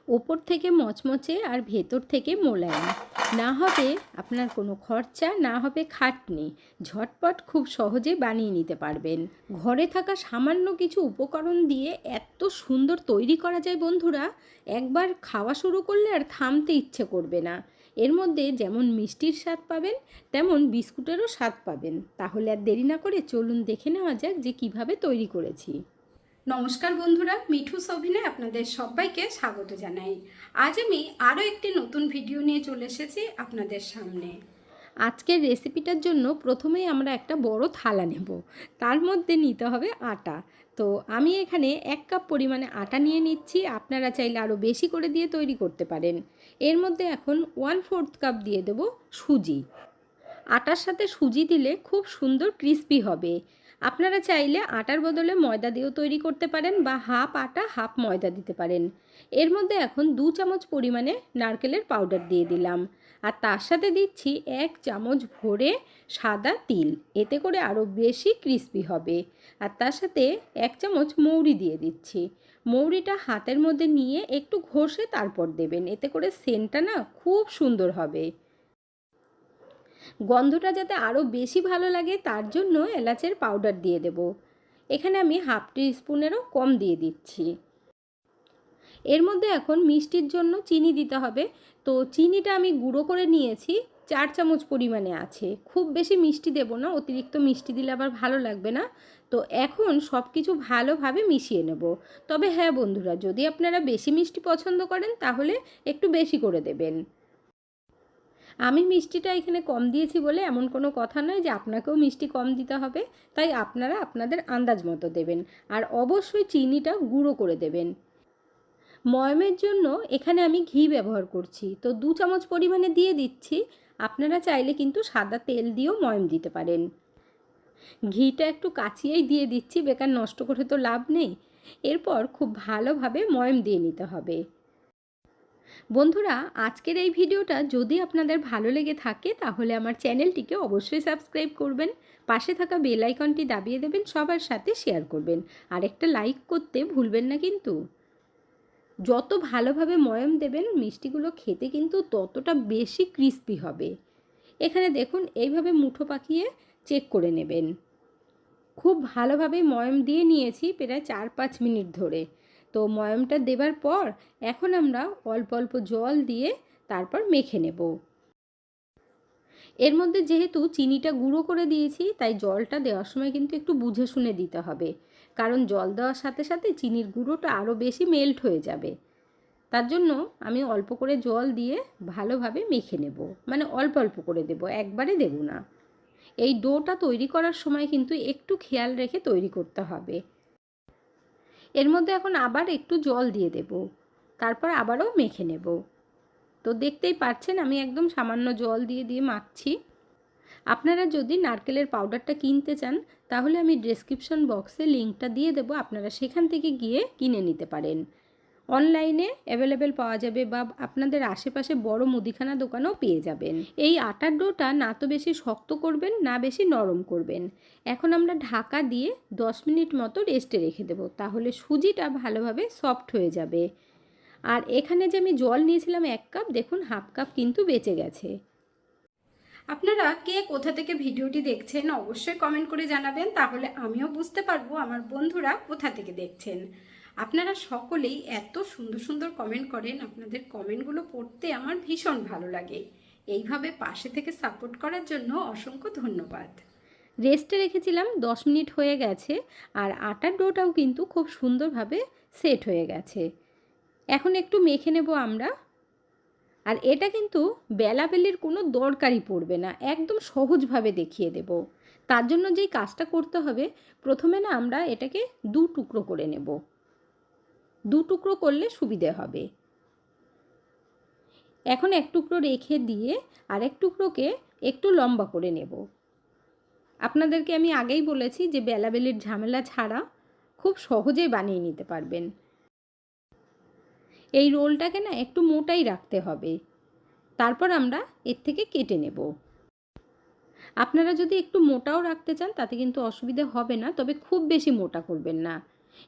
ওপর থেকে মচমচে আর ভেতর থেকে মোলায়েম। না হবে আপনার কোনো খরচা, না হবে খাটনি। ঝটপট খুব সহজে বানিয়ে নিতে পারবেন। ঘরে থাকা সামান্য কিছু উপকরণ দিয়ে এত সুন্দর তৈরি করা যায় বন্ধুরা, একবার খাওয়া শুরু করলে আর থামতে ইচ্ছে করবে না। এর মধ্যে যেমন মিষ্টির স্বাদ পাবেন, তেমন বিস্কুটেরও স্বাদ পাবেন। তাহলে আর দেরি না করে চলুন দেখে নেওয়া যাক যে কিভাবে তৈরি করেছি। নমস্কার বন্ধুরা, মিঠু সবিনে আপনাদের সবাইকে স্বাগত জানাই। আজ আমি আরও একটি নতুন ভিডিও নিয়ে চলে এসেছি আপনাদের সামনে। আজকের রেসিপিটার জন্য প্রথমেই আমরা একটা বড় থালা নেব। তার মধ্যে নিতে হবে আটা। তো আমি এখানে 1 কাপ পরিমাণে আটা নিয়ে নিচ্ছি। আপনারা চাইলে আরও বেশি করে দিয়ে তৈরি করতে পারেন। এর মধ্যে এখন 1/4 কাপ দিয়ে দেব সুজি। আটার সাথে সুজি দিলে খুব সুন্দর ক্রিস্পি হবে। আপনারা চাইলে আটার বদলে ময়দা দিয়েও তৈরি করতে পারেন বা হাফ আটা হাফ ময়দা দিতে পারেন। এর মধ্যে এখন 2 চামচ পরিমাণে নারকেলের পাউডার দিয়ে দিলাম। আর তার সাথে দিচ্ছি 1 চামচ ভরে সাদা তিল। এতে করে আরও বেশি ক্রিস্পি হবে। আর তার সাথে 1 চামচ মৌরি দিয়ে দিচ্ছি। মৌরিটা হাতের মধ্যে নিয়ে একটু ঘষে তারপর দেবেন। এতে করে সেন্টটা না খুব সুন্দর হবে। গন্ধটা যাতে আরও বেশি ভালো লাগে তার জন্য এলাচের পাউডার দিয়ে দেব। এখানে আমি হাফ টিস্পুনেরও কম দিয়ে দিচ্ছি। এর মধ্যে এখন মিষ্টির জন্য চিনি দিতে হবে। তো চিনিটা আমি গুঁড়ো করে নিয়েছি, 4 চামচ পরিমাণে আছে। খুব বেশি মিষ্টি দেব না, অতিরিক্ত মিষ্টি দিলে আবার ভালো লাগবে না। তো এখন সব কিছু ভালোভাবে মিশিয়ে নেব। তবে হ্যাঁ বন্ধুরা, যদি আপনারা বেশি মিষ্টি পছন্দ করেন তাহলে একটু বেশি করে দেবেন। আমি মিষ্টিটা এখানে কম দিয়েছি বলে এমন কোনো কথা নয় যে আপনাকেও মিষ্টি কম দিতে হবে। তাই আপনারা আপনাদের আন্দাজ মতো দেবেন। আর অবশ্যই চিনিটা গুঁড়ো করে দেবেন। ময়মের জন্য এখানে আমি ঘি ব্যবহার করছি, তো 2 চামচ পরিমাণে দিয়ে দিচ্ছি। আপনারা চাইলে কিন্তু সাদা তেল দিয়েও ময়ম দিতে পারেন। ঘিটা একটু কাচিয়েই দিয়ে দিচ্ছি, বেকার নষ্ট করে তো লাভ নেই। এরপর খুব ভালোভাবে ময়ম দিয়ে নিতে হবে। বন্ধুরা, আজকের এই ভিডিওটা যদি আপনাদের ভালো লেগে থাকে তাহলে আমার চ্যানেলটিকে অবশ্যই সাবস্ক্রাইব করবেন। পাশে থাকা বেল আইকনটি দাবিয়ে দেবেন, সবার সাথে শেয়ার করবেন। আর একটা লাইক করতে ভুলবেন না কিন্তু। যত ভালোভাবে ময়ম দেবেন মিষ্টিগুলো খেতে কিন্তু ততটা বেশি ক্রিস্পি হবে। এখানে দেখুন এইভাবে মুঠো পাকিয়ে চেক করে নেবেন। খুব ভালোভাবে ময়ম দিয়ে নিয়েছি প্রায় 4-5 মিনিট ধরে। তো ময়মটা দেবার পর এখন আমরা অল্প অল্প জল দিয়ে তারপর মেখে নেব। এর মধ্যে যেহেতু চিনিটা গুঁড়ো করে দিয়েছি তাই জলটা দেওয়ার সময় কিন্তু একটু বুঝে শুনে দিতে হবে। কারণ জল দেওয়ার সাথে সাথে চিনির গুঁড়োটা আরও বেশি মেল্ট হয়ে যাবে। তার জন্য আমি অল্প করে জল দিয়ে ভালোভাবে মেখে নেব। মানে অল্প অল্প করে দেব, একবারে দেব না। এই ডোটা তৈরি করার সময় কিন্তু একটু খেয়াল রেখে তৈরি করতে হবে। এর মধ্যে এখন আবার একটু জল দিয়ে দেব, তারপর আবারও মেখে নেব। তো দেখতেই পাচ্ছেন আমি একদম সামান্য জল দিয়ে দিয়ে মাখছি। আপনারা যদি নারকেলের পাউডারটা কিনতে চান তাহলে আমি ডেসক্রিপশন বক্সে লিঙ্কটা দিয়ে দেবো, আপনারা সেখান থেকে গিয়ে কিনে নিতে পারেন। অনলাইনে অ্যাভেলেবেল পাওয়া যাবে বা আপনাদের আশেপাশে বড় মুদিখানা দোকানেও পেয়ে যাবেন। এই আটার ডোটা না তো বেশি শক্ত করবেন না বেশি নরম করবেন। এখন আমরা ঢাকা দিয়ে 10 মিনিট মতো রেস্টে রেখে দেব, তাহলে সুজিটা ভালোভাবে সফট হয়ে যাবে। আর এখানে যে আমি জল নিয়েছিলাম 1 কাপ, দেখুন হাফ কাপ কিন্তু বেঁচে গেছে। আপনারা কে কোথা থেকে ভিডিওটি দেখছেন অবশ্যই কমেন্ট করে জানাবেন, তাহলে আমিও বুঝতে পারবো আমার বন্ধুরা কোথা থেকে দেখছেন। আপনারা সকলেই এত সুন্দর সুন্দর কমেন্ট করেন, আপনাদের কমেন্টগুলো পড়তে আমার ভীষণ ভালো লাগে। এইভাবে পাশে থেকে সাপোর্ট করার জন্য অসংখ্য ধন্যবাদ। রেস্টে রেখেছিলাম, 10 মিনিট হয়ে গেছে। আর আটার ডোটাও কিন্তু খুব সুন্দরভাবে সেট হয়ে গেছে। এখন একটু মেখে নেব আমরা। আর এটা কিন্তু বেলাবেলির কোনো দরকারই পড়বে না, একদম সহজভাবে দেখিয়ে দেব। তার জন্য যেই কাজটা করতে হবে, প্রথমে না আমরা এটাকে 2 টুকরো করে নেব। 2 টুকরো করলে সুবিধে হবে। এখন 1 টুকরো রেখে দিয়ে আরেক টুকরোকে একটু লম্বা করে নেব। আপনাদেরকে আমি আগেই বলেছি যে বেলাবেলির ঝামেলা ছাড়া খুব সহজেই বানিয়ে নিতে পারবেন। এই রোলটাকে না একটু মোটাই রাখতে হবে। তারপর আমরা এর থেকে কেটে নেব। আপনারা যদি একটু মোটাও রাখতে চান তাতে কিন্তু অসুবিধা হবে না, তবে খুব বেশি মোটা করবেন না।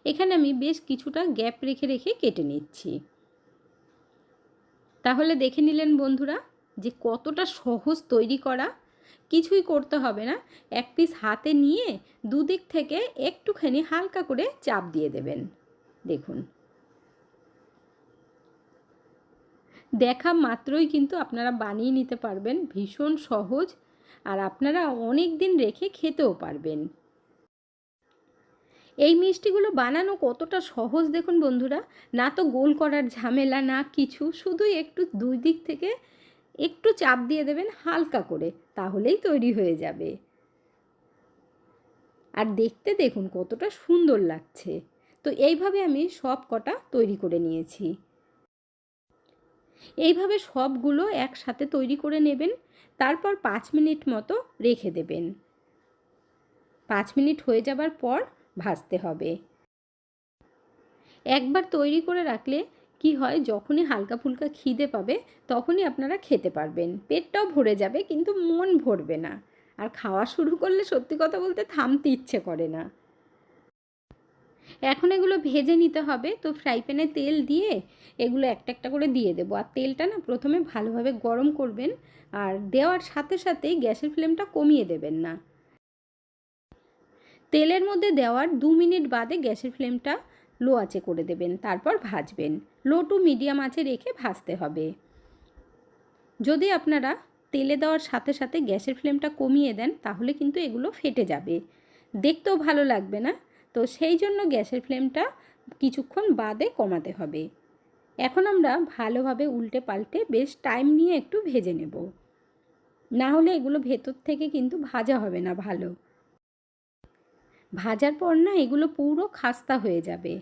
এখানে আমি বেশ কিছুটা গ্যাপ রেখে রেখে কেটে নিচ্ছি। তাহলে দেখে নিলেন বন্ধুরা যে কতটা সহজ তৈরি করা। কিছুই করতে হবে না, এক পিস হাতে নিয়ে দুদিক থেকে একটুখানি হালকা করে চাপ দিয়ে দেবেন। দেখুন, দেখা মাত্রই কিন্তু আপনারা বানিয়ে নিতে পারবেন, ভীষণ সহজ, আর আপনারা অনেক দিন রেখে খেতেও পারবেন। এই মিষ্টিগুলো বানানো কতটা সহজ দেখুন বন্ধুরা, না তো গোল করার ঝামেলা না কিছু, শুধুই একটু দুই দিক থেকে একটু চাপ দিয়ে দেবেন হালকা করে, তাহলেই তৈরি হয়ে যাবে। আর দেখতে দেখুন কতটা সুন্দর লাগছে। তো এইভাবে আমি সব কটা তৈরি করে নিয়েছি। এইভাবে সবগুলো একসাথে তৈরি করে নেবেন, তারপর 5 মিনিট মতো রেখে দেবেন। 5 মিনিট হয়ে যাবার পর ভাজতে হবে। একবার তৈরি করে রাখলে কি হয়, যখনই হালকা ফুলকা খিদে পাবে তখনই আপনারা খেতে পারবেন, পেটটাও ভরে যাবে কিন্তু মন ভরবে না, আর খাওয়া শুরু করলে সত্যি কথা বলতে থামতে ইচ্ছে করে না। এখন এগুলো ভেজে নিতে হবে। তো ফ্রাই প্যানে তেল দিয়ে এগুলো একটা একটা করে দিয়ে দেবো, আর তেলটা না প্রথমে ভালোভাবে গরম করবেন, আর দেওয়ার সাথে সাথেই গ্যাসের ফ্লেমটা কমিয়ে দেবেন না। তেলের মধ্যে দেওয়ার 2 মিনিট বাদে গ্যাসের ফ্লেমটা লো আঁচে করে দেবেন, তারপর ভাজবেন। লো টু মিডিয়াম আঁচে রেখে ভাজতে হবে। যদি আপনারা তেলে দেওয়ার সাথে সাথে গ্যাসের ফ্লেমটা কমিয়ে দেন তাহলে কিন্তু এগুলো ফেটে যাবে, দেখতেও ভালো লাগবে না। তো সেই জন্য গ্যাসের ফ্লেমটা কিছুক্ষণ বাদে কমাতে হবে। এখন আমরা ভালোভাবে উল্টে পাল্টে বেশ টাইম নিয়ে একটু ভেজে নেব, না হলে এগুলো ভেতর থেকে কিন্তু ভাজা হবে না ভালো। ভাজার পর না এগুলো পুরো খাস্তা হয়ে যাবে,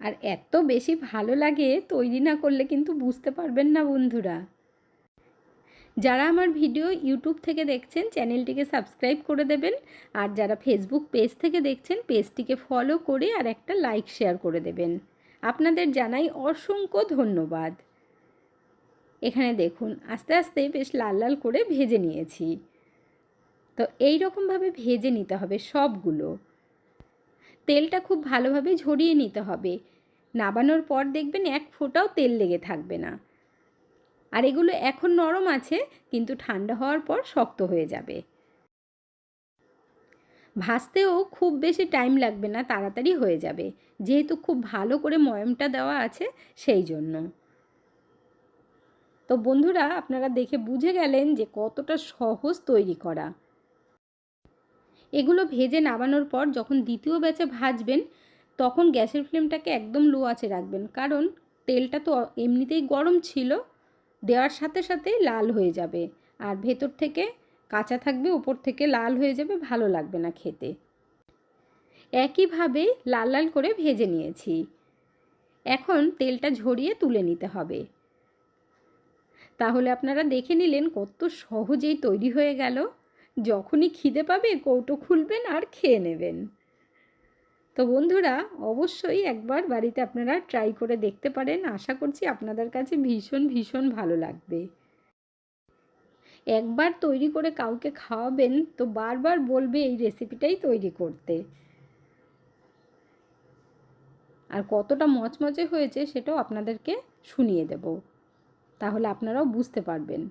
আর এত বেশি ভালো লাগে তৈরি না করলে কিন্তু বুঝতে পারবেন না বন্ধুরা। যারা আমার ভিডিও ইউটিউব থেকে দেখছেন চ্যানেলটিকে সাবস্ক্রাইব করে দেবেন, আর যারা ফেসবুক পেজ থেকে দেখছেন পেজটিকে ফলো করে আর একটা লাইক শেয়ার করে দেবেন। আপনাদের জানাই অসংখ্য ধন্যবাদ। এখানে দেখুন আস্তে আস্তে বেশ লাল লাল করে ভেজে নিয়েছি। তো এই রকমভাবে ভেজে নিতে হবে সবগুলো। তেলটা খুব ভালোভাবে ঝরিয়ে নিতে হবে, নাবানোর পর দেখবেন এক ফোঁটাও তেল লেগে থাকবে না। আর এগুলো এখন নরম আছে, কিন্তু ঠান্ডা হওয়ার পর শক্ত হয়ে যাবে। ভাজতেও খুব বেশি টাইম লাগবে না, তাড়াতাড়ি হয়ে যাবে, যেহেতু খুব ভালো করে ময়মটা দেওয়া আছে সেই জন্য। তো বন্ধুরা আপনারা দেখে বুঝে গেলেন যে কতটা সহজ তৈরি করা। এগুলো ভেজে নামানোর পর যখন দ্বিতীয় ব্যাচে ভাজবেন তখন গ্যাসের ফ্লেমটাকে একদম লো আঁচে রাখবেন, কারণ তেলটা তো এমনিতেই গরম ছিল, দেওয়ার সাথে সাথেই লাল হয়ে যাবে, আর ভেতর থেকে কাঁচা থাকবে, উপর থেকে লাল হয়ে যাবে, ভালো লাগবে না খেতে। একইভাবে লাল লাল করে ভেজে নিয়েছি। এখন তেলটা ঝরিয়ে তুলে নিতে হবে। তাহলে আপনারা দেখে নিলেন কত সহজেই তৈরি হয়ে গেল। যখনই খিদে পাবে কৌটো খুলবেন আর খেয়ে নেবেন। তো বন্ধুরা অবশ্যই একবার বাড়িতে আপনারা ট্রাই করে দেখতে পারেন, আশা করছি আপনাদের কাছে ভীষণ ভীষণ ভালো লাগবে। একবার তৈরি করে কাউকে খাওয়াবেন তো বারবার বলবে এই রেসিপিটাই তৈরি করতে। আর কতটা মচমচে হয়েছে সেটাও আপনাদেরকে শুনিয়ে দেব, তাহলে আপনারাও বুঝতে পারবেন।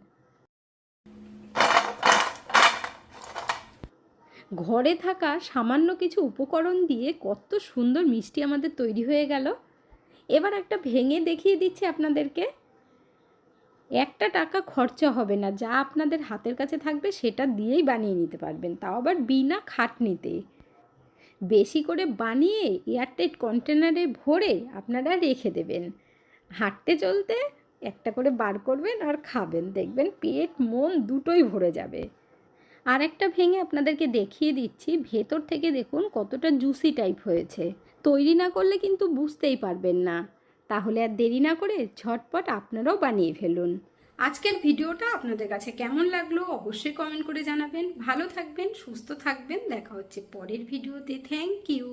ঘরে থাকা সামান্য কিছু উপকরণ দিয়ে কত সুন্দর মিষ্টি আমাদের তৈরি হয়ে গেল। এবার একটা ভেঙে দেখিয়ে দিচ্ছি আপনাদেরকে। একটা টাকা খরচা হবে না, যা আপনাদের হাতের কাছে থাকবে সেটা দিয়েই বানিয়ে নিতে পারবেন, তাও আবার বিনা খাটনিতে। বেশি করে বানিয়ে এয়ারটাইট কন্টেনারে ভরে আপনারা রেখে দেবেন, হাঁটতে চলতে একটা করে বার করবেন আর খাবেন, দেখবেন পেট মন দুটোই ভরে যাবে। আর একটা ভেঙে আপনাদেরকে দেখিয়ে দিচ্ছি, ভেতর থেকে দেখুন কতটা জুসি টাইপ হয়েছে। তৈরি না করলে কিন্তু বুঝতেই পারবেন না। তাহলে আর দেরি না করে ঝটপট আপনারাও বানিয়ে ফেলুন। আজকের ভিডিওটা আপনাদের কাছে কেমন লাগলো অবশ্যই কমেন্ট করে জানাবেন। ভালো থাকবেন, সুস্থ থাকবেন, দেখা হচ্ছে পরের ভিডিওতে। Thank you.